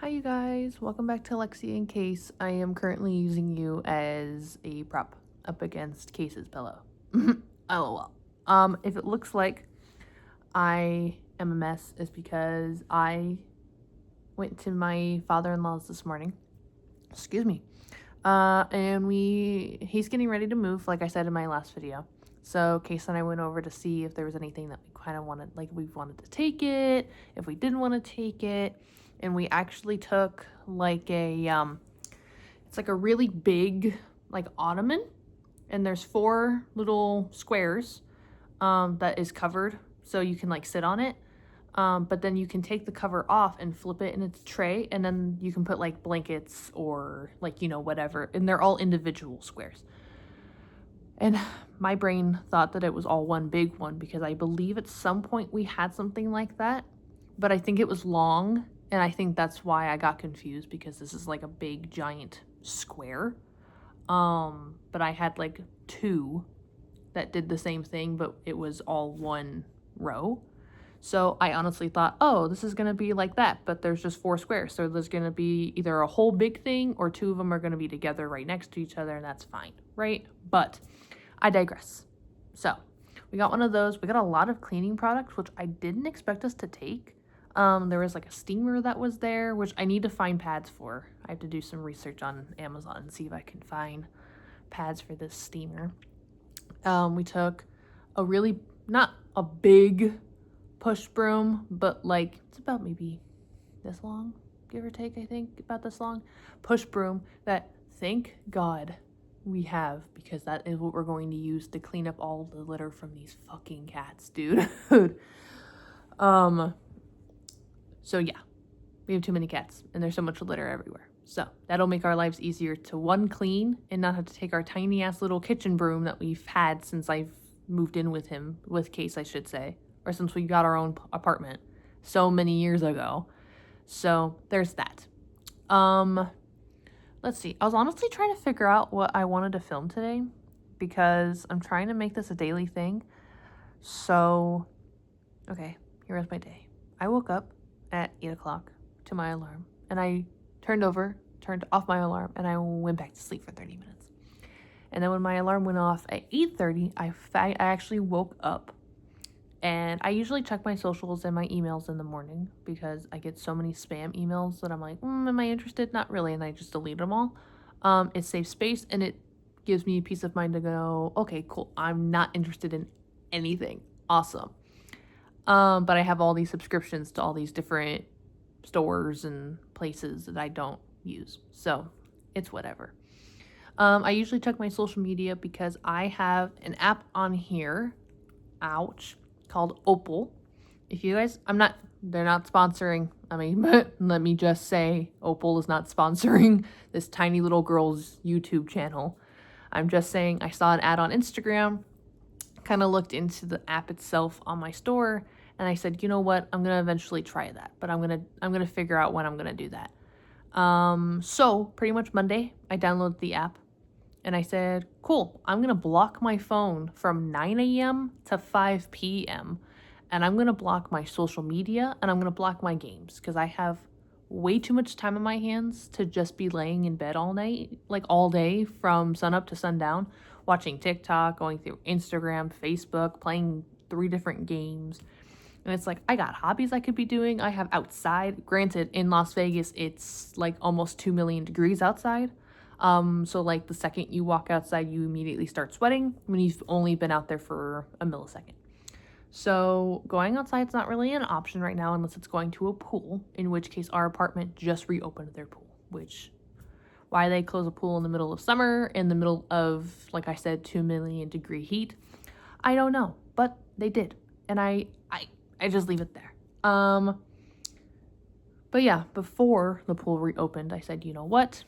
you guys, welcome back to Lexi and Case. I am currently using you as a prop up against Case's pillow. LOL. If it looks like I am a mess, it's because I went to my father-in-law's this morning. Excuse me. And he's getting ready to move, like I said in my last video. So Case and I went over to see if there was anything that we kind of wanted, like we wanted to take it, if we didn't want to take it. And we actually took like it's like a really big like ottoman, and there's 4 little squares that is covered so you can like sit on it. But then you can take the cover off and flip it in its tray, and then you can put like blankets or like, whatever, and they're all individual squares. And my brain thought that it was all one big one because I believe at some point we had something like that, but I think it was long, and I think that's why I got confused because this is like a big giant square. But I had like 2 that did the same thing, but it was all one row. So I honestly thought, oh, this is going to be like that, but there's just 4 squares. So there's going to be either a whole big thing or 2 of them are going to be together right next to each other, and that's fine, right? But I digress. So we got one of those. We got a lot of cleaning products, which I didn't expect us to take. There was like a steamer that was there, which I need to find pads for. I have to do some research on Amazon and see if I can find pads for this steamer. We took a really, not a big push broom, but like it's about maybe this long, give or take, I think about this long push broom that, thank God, we have, because that is what we're going to use to clean up all the litter from these fucking cats, dude. So yeah, we have too many cats and there's so much litter everywhere. So that'll make our lives easier to, 1, clean and not have to take our tiny ass little kitchen broom that we've had since I've moved in with Case, I should say, or since we got our own apartment so many years ago. So there's that. Let's see. I was honestly trying to figure out what I wanted to film today because I'm trying to make this a daily thing. So, okay, here was my day. I woke up at 8 o'clock to my alarm, and I turned off my alarm, and I went back to sleep for 30 minutes. And then when my alarm went off at 8:30, I actually woke up, and I usually check my socials and my emails in the morning because I get so many spam emails that I'm like, am I interested? Not really, and I just delete them all. It saves space, and it gives me peace of mind to go, okay, cool, I'm not interested in anything. Awesome. But I have all these subscriptions to all these different stores and places that I don't use. So it's whatever. I usually check my social media because I have an app on here, ouch, called Opal. If you guys, they're not sponsoring. I mean, let me just say, Opal is not sponsoring this tiny little girl's YouTube channel. I'm just saying I saw an ad on Instagram, kind of looked into the app itself on my store, and I said, you know what, I'm gonna eventually try that, but I'm gonna figure out when I'm gonna do that. So pretty much Monday, I downloaded the app, and I said, cool, I'm gonna block my phone from 9 a.m. to 5 p.m. and I'm gonna block my social media, and I'm gonna block my games because I have way too much time on my hands to just be laying in bed all night, like all day from sunup to sundown, watching TikTok, going through Instagram, Facebook, playing 3 different games. And it's like, I got hobbies I could be doing. I have outside. Granted, in Las Vegas, it's like almost 2 million degrees outside. So like the second you walk outside, you immediately start sweating when you've only been out there for a millisecond. So going outside is not really an option right now unless it's going to a pool, in which case our apartment just reopened their pool, which, why they close a pool in the middle of summer, in the middle of, like I said, 2 million degree heat, I don't know, but they did. And I just leave it there. But yeah, before the pool reopened, I said, you know what?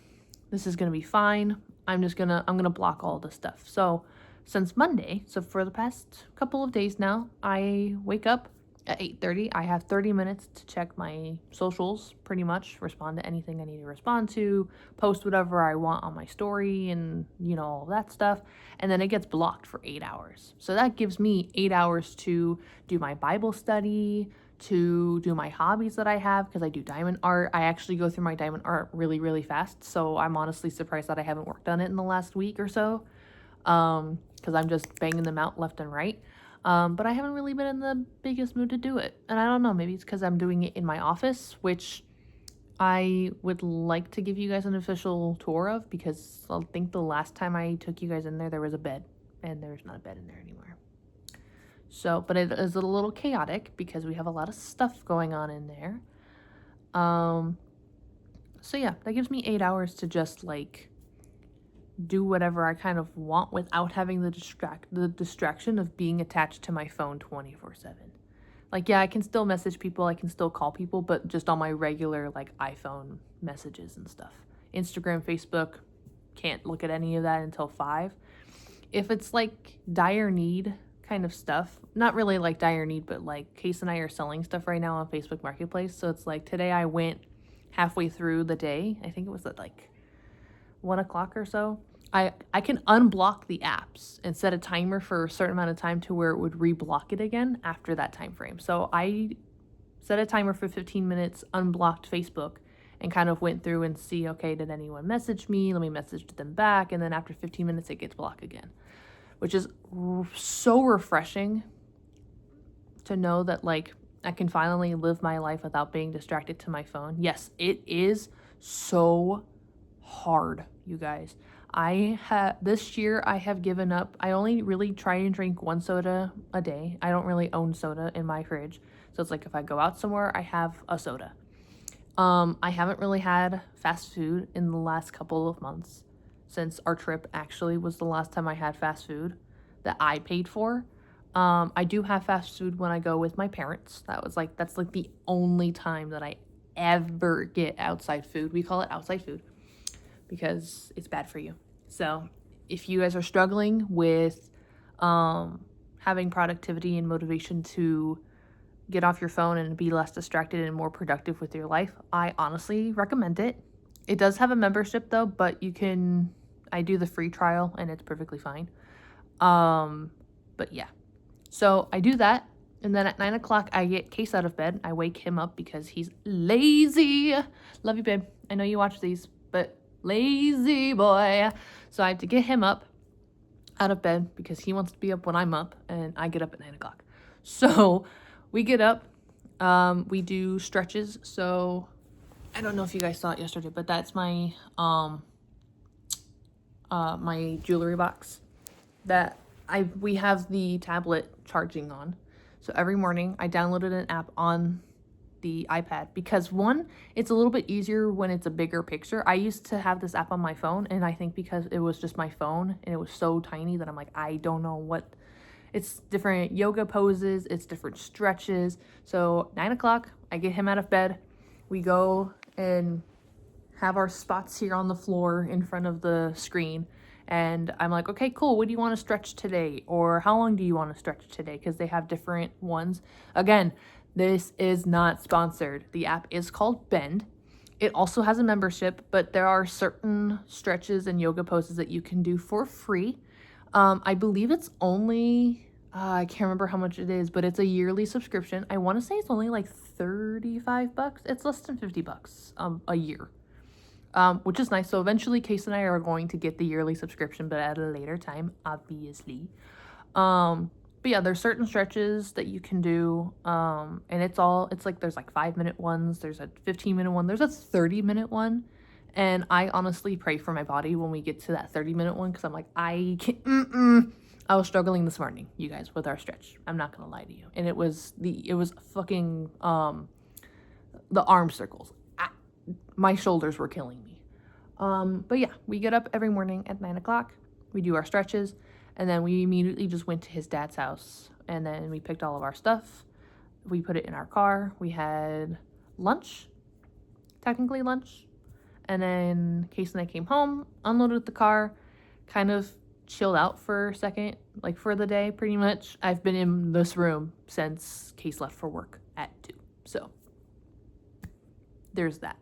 This is gonna be fine. I'm gonna block all this stuff. So since Monday, so for the past couple of days now, I wake up at 8:30. I have 30 minutes to check my socials, pretty much, respond to anything I need to respond to, post whatever I want on my story, and all that stuff. And then it gets blocked for 8 hours. So that gives me 8 hours to do my Bible study, to do my hobbies that I have because I do diamond art. I actually go through my diamond art really, really fast. So I'm honestly surprised that I haven't worked on it in the last week or so, because I'm just banging them out left and right. But I haven't really been in the biggest mood to do it. And I don't know, maybe it's because I'm doing it in my office, which I would like to give you guys an official tour of, because I think the last time I took you guys in there was a bed, and there's not a bed in there anymore. So, but it is a little chaotic because we have a lot of stuff going on in there. So yeah, that gives me 8 hours to just like do whatever I kind of want without having the distraction of being attached to my phone 24/7. Like, yeah, I can still message people, I can still call people, but just on my regular like iPhone messages and stuff. Instagram, Facebook, can't look at any of that until 5. If it's like dire need kind of stuff, not really like dire need, but like Case and I are selling stuff right now on Facebook Marketplace. So it's like today I went halfway through the day. I think it was at like 1 o'clock or so. I can unblock the apps and set a timer for a certain amount of time to where it would reblock it again after that time frame. So I set a timer for 15 minutes, unblocked Facebook, and kind of went through and see, okay, did anyone message me? Let me message them back. And then after 15 minutes, it gets blocked again, which is so refreshing to know that like I can finally live my life without being distracted to my phone. Yes, it is so hard, you guys. This year I have given up. I only really try and drink 1 soda a day. I don't really own soda in my fridge. So it's like if I go out somewhere, I have a soda. I haven't really had fast food in the last couple of months, since our trip actually was the last time I had fast food that I paid for. I do have fast food when I go with my parents. That's like the only time that I ever get outside food. We call it outside food because it's bad for you. So if you guys are struggling with having productivity and motivation to get off your phone and be less distracted and more productive with your life, I honestly recommend it. It does have a membership though, but I do the free trial and it's perfectly fine. But yeah, so I do that. And then at 9 o'clock, I get Case out of bed. I wake him up because he's lazy. Love you, babe. I know you watch these, but lazy boy. So I have to get him up out of bed because he wants to be up when I'm up, and I get up at 9 o'clock. So we get up, we do stretches. So I don't know if you guys saw it yesterday, but that's my my jewelry box that we have the tablet charging on. So every morning I downloaded an app on the iPad because one, it's a little bit easier when it's a bigger picture. I used to have this app on my phone, and I think because it was just my phone and it was so tiny that I'm like, I don't know what. It's different yoga poses, it's different stretches. So 9 o'clock, I get him out of bed. We go and have our spots here on the floor in front of the screen. And I'm like, okay, cool. What do you want to stretch today? Or how long do you want to stretch today? Because they have different ones. Again, this is not sponsored. The app is called Bend. It also has a membership, but there are certain stretches and yoga poses that you can do for free. I believe it's only, I can't remember how much it is, but it's a yearly subscription. I want to say it's only like $35. It's less than $50 a year. Which is nice. So eventually Case and I are going to get the yearly subscription, but at a later time, obviously. But yeah, there's certain stretches that you can do. And it's like, there's like 5-minute ones. There's a 15-minute one. There's a 30-minute one. And I honestly pray for my body when we get to that 30-minute one. Cause I'm like, I was struggling this morning, you guys, with our stretch. I'm not going to lie to you. And it was fucking, the arm circles. My shoulders were killing me. But yeah, we get up every morning at 9 o'clock. We do our stretches, and then we immediately just went to his dad's house, and then we picked all of our stuff. We put it in our car. We had lunch, technically lunch, and then Case and I came home, unloaded the car, kind of chilled out for a second, like for the day, pretty much. I've been in this room since Case left for work at 2, so there's that.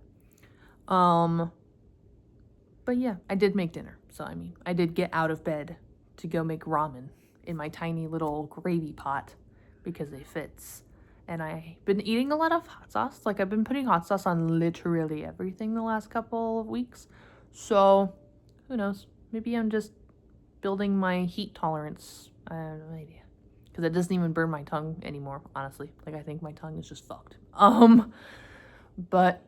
But yeah, I did make dinner. So, I mean, I did get out of bed to go make ramen in my tiny little gravy pot because it fits. and I've been eating a lot of hot sauce. Like, I've been putting hot sauce on literally everything the last couple of weeks. So, who knows? Maybe I'm just building my heat tolerance. I have no idea. Because it doesn't even burn my tongue anymore, honestly. Like, I think my tongue is just fucked. But,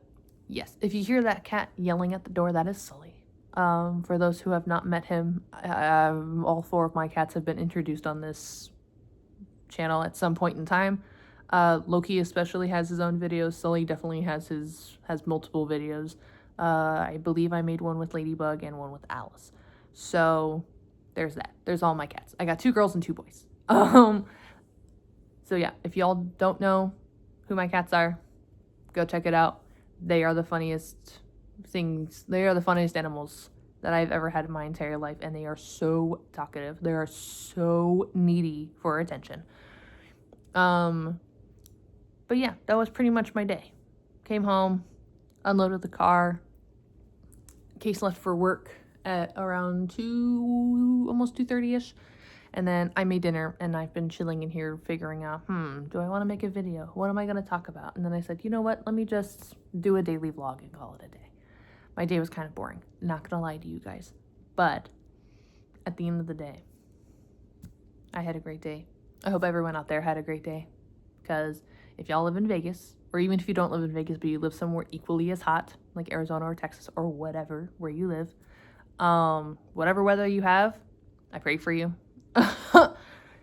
yes, if you hear that cat yelling at the door, that is Sully. For those who have not met him, all 4 of my cats have been introduced on this channel at some point in time. Loki especially has his own videos. Sully definitely has multiple videos. I believe I made one with Ladybug and one with Alice. So there's that. There's all my cats. I got 2 girls and 2 boys. So yeah, if y'all don't know who my cats are, go check it out. They are the funniest things. They are the funniest animals that I've ever had in my entire life, and they are so talkative. They are so needy for attention. But yeah, that was pretty much my day. Came home, unloaded the car. Case left for work at around almost 2:30ish. And then I made dinner, and I've been chilling in here figuring out, do I want to make a video? What am I going to talk about? And then I said, you know what? Let me just do a daily vlog and call it a day. My day was kind of boring. Not going to lie to you guys. But at the end of the day, I had a great day. I hope everyone out there had a great day. Because if y'all live in Vegas, or even if you don't live in Vegas, but you live somewhere equally as hot, like Arizona or Texas or whatever, where you live, whatever weather you have, I pray for you.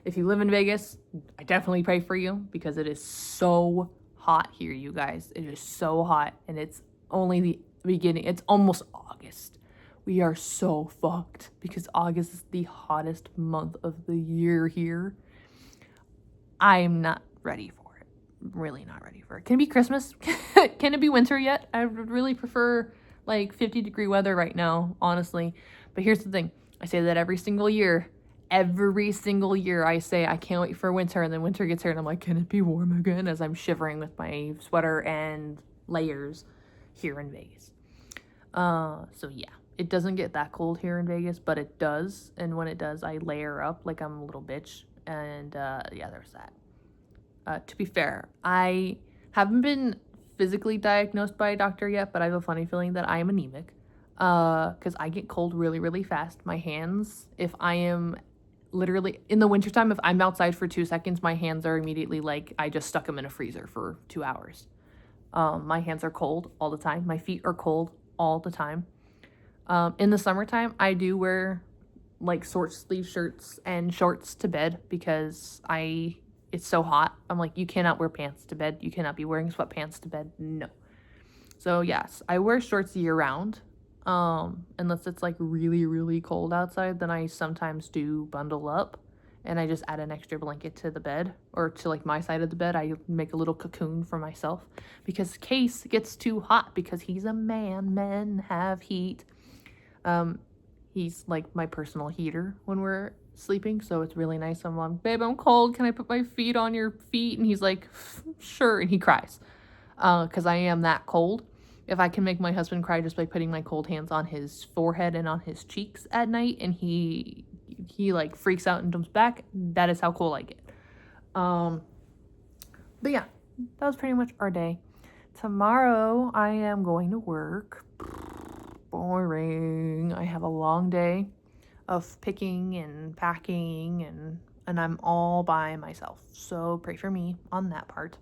If you live in Vegas, I definitely pray for you because it is so hot here, you guys. It is so hot, and it's only the beginning. It's almost August. We are so fucked because August is the hottest month of the year here. I am not ready for it. Really not ready for it. Can it be Christmas? Can it be winter yet? I would really prefer like 50-degree weather right now, honestly. But here's the thing. I say that every single year. Every single year I say I can't wait for winter, and then winter gets here and I'm like, can it be warm again? As I'm shivering with my sweater and layers here in Vegas. So yeah, it doesn't get that cold here in Vegas, but it does. And when it does, I layer up like I'm a little bitch. And yeah, there's that. To be fair, I haven't been physically diagnosed by a doctor yet, but I have a funny feeling that I am anemic. Because I get cold really, really fast. My hands, if I am literally in the wintertime, if I'm outside for 2 seconds, my hands are immediately like I just stuck them in a freezer for 2 hours. My hands are cold all the time. My feet are cold all the time. In the summertime, I do wear like short sleeve shirts and shorts to bed because it's so hot. I'm like, you cannot wear pants to bed. You cannot be wearing sweatpants to bed. No. So yes, I wear shorts year round. Unless it's like really, really cold outside, then I sometimes do bundle up and I just add an extra blanket to the bed or to like my side of the bed. I make a little cocoon for myself because Case gets too hot because he's a man. Men have heat. He's like my personal heater when we're sleeping. So it's really nice. I'm like, babe, I'm cold. Can I put my feet on your feet? And he's like, sure. And he cries, cause I am that cold. If I can make my husband cry just by putting my cold hands on his forehead and on his cheeks at night, and he like freaks out and jumps back, that is how cold I get. But yeah, that was pretty much our day. Tomorrow I am going to work. Boring. I have a long day of picking and packing and I'm all by myself. So pray for me on that part.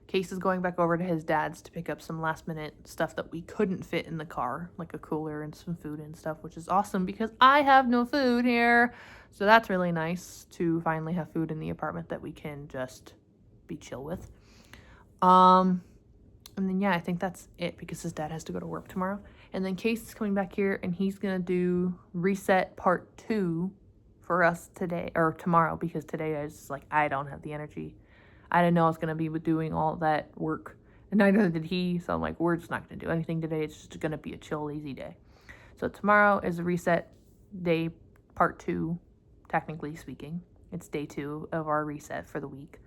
Case is going back over to his dad's to pick up some last minute stuff that we couldn't fit in the car, like a cooler and some food and stuff, which is awesome because I have no food here. So that's really nice to finally have food in the apartment that we can just be chill with. And then yeah, I think that's it because his dad has to go to work tomorrow. And then Case is coming back here and he's gonna do reset part 2 for us today or tomorrow because today I was just like, I don't have the energy. I didn't know I was going to be doing all that work, and neither did he, so I'm like, we're just not going to do anything today. It's just going to be a chill, lazy day. So tomorrow is a reset day, part 2, technically speaking. It's day 2 of our reset for the week.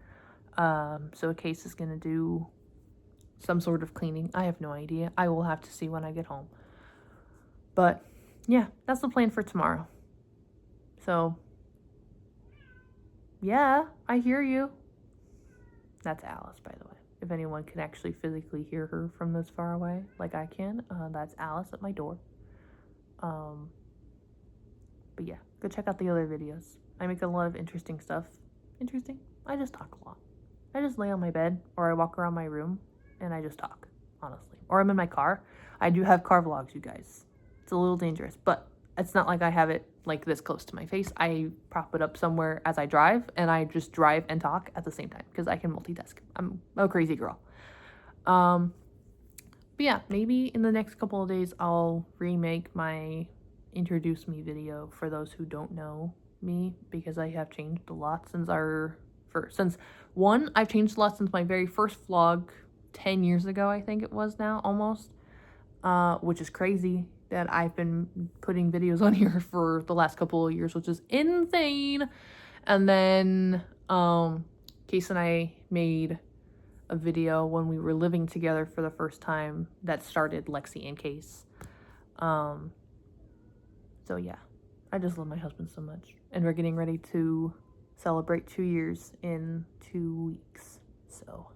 So Case is going to do some sort of cleaning. I have no idea. I will have to see when I get home. But, yeah, that's the plan for tomorrow. So, yeah, I hear you. That's Alice, by the way. If anyone can actually physically hear her from this far away, like I can, that's Alice at my door. But yeah, go check out the other videos. I make a lot of interesting stuff. Interesting? I just talk a lot. I just lay on my bed, or I walk around my room, and I just talk, honestly. Or I'm in my car. I do have car vlogs, you guys. It's a little dangerous, but it's not like I have it like this close to my face. I prop it up somewhere as I drive, and I just drive and talk at the same time because I can multitask. I'm a crazy girl. But yeah, maybe in the next couple of days I'll remake my introduce me video for those who don't know me, because I have changed a lot since I've changed a lot since my very first vlog 10 years ago, I think it was now, almost. Which is crazy that I've been putting videos on here for the last couple of years, which is insane. And then, Case and I made a video when we were living together for the first time that started Lexi and Case. So yeah, I just love my husband so much. And we're getting ready to celebrate 2 years in 2 weeks. So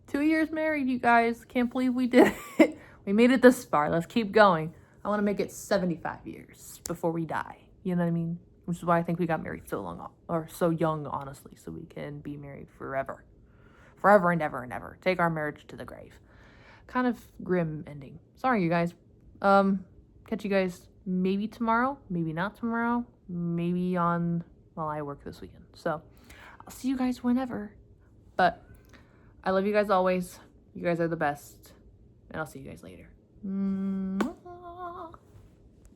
2 years married, you guys. Can't believe we did it. We made it this far. Let's keep going. I want to make it 75 years before we die. You know what I mean? Which is why I think we got married so long, or so young, honestly, so we can be married forever. Forever and ever and ever. Take our marriage to the grave. Kind of grim ending. Sorry, you guys. Catch you guys maybe tomorrow, maybe not tomorrow, maybe on, well, I work this weekend. So I'll see you guys whenever. But I love you guys always. You guys are the best. And I'll see you guys later.